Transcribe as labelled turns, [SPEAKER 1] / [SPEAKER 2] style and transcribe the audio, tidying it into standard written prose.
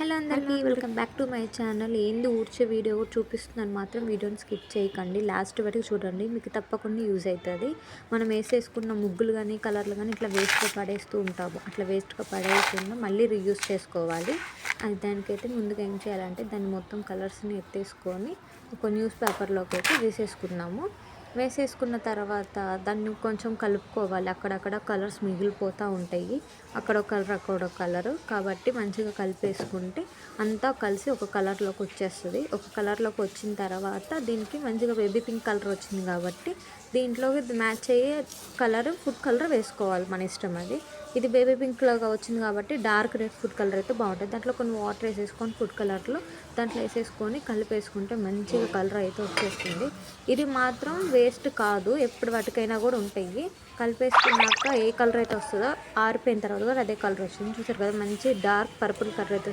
[SPEAKER 1] Hello అందరికీ welcome back to my channel. ఏంది ఊడ్చే video చూపిస్తున్నాను, మాత్రం వీడియోని స్కిప్ చేయకండి, లాస్ట్ వరకు చూడండి, మీకు తప్పకుండా యూజ్ అవుతుంది. మనం వేసేసుకున్న ముగ్గులు కానీ కలర్లు కానీ ఇట్లా వేస్ట్గా పడేస్తూ ఉంటాము. అట్లా వేస్ట్గా పడేయకుండా మళ్ళీ రీయూజ్ చేసుకోవాలి. అది దానికైతే ముందుగా ఏం చేయాలంటే దాన్ని మొత్తం కలర్స్ని ఎత్తేసుకొని ఒక న్యూస్ పేపర్లోకి అయితే వేసేసుకున్న తర్వాత దాన్ని కొంచెం కలుపుకోవాలి. అక్కడక్కడ కలర్స్ మిగిలిపోతూ ఉంటాయి, అక్కడ ఒక కలర్ అక్కడ ఒక కలరు, కాబట్టి మంచిగా కలిపేసుకుంటే అంతా కలిసి ఒక కలర్లోకి వచ్చేస్తుంది. ఒక కలర్లోకి వచ్చిన తర్వాత దీనికి మంచిగా బేబీ పింక్ కలర్ వచ్చింది కాబట్టి దీంట్లోకి మ్యాచ్ అయ్యే కలర్ ఫుడ్ కలర్ వేసుకోవాలి, మన ఇష్టం అది. ఇది బేబీ పింక్ లాగా వచ్చింది కాబట్టి డార్క్ రెడ్ ఫుడ్ కలర్ అయితే బాగుంటుంది. దాంట్లో కొన్ని వాటర్ వేసేసుకొని ఫుడ్ కలర్లో దాంట్లో వేసేసుకొని కలిపేసుకుంటే మంచిగా కలర్ అయితే వచ్చేస్తుంది. ఇది మాత్రం వేస్ట్ కాదు, ఎప్పుడు వాటికైనా కూడా ఉంటాయి. కలిపేసుకున్నాక ఏ కలర్ అయితే వస్తుందో ఆరిపోయిన తర్వాత కూడా అదే కలర్ వస్తుంది. చూసారు కదా, మంచి డార్క్ పర్పుల్ కలర్ అయితే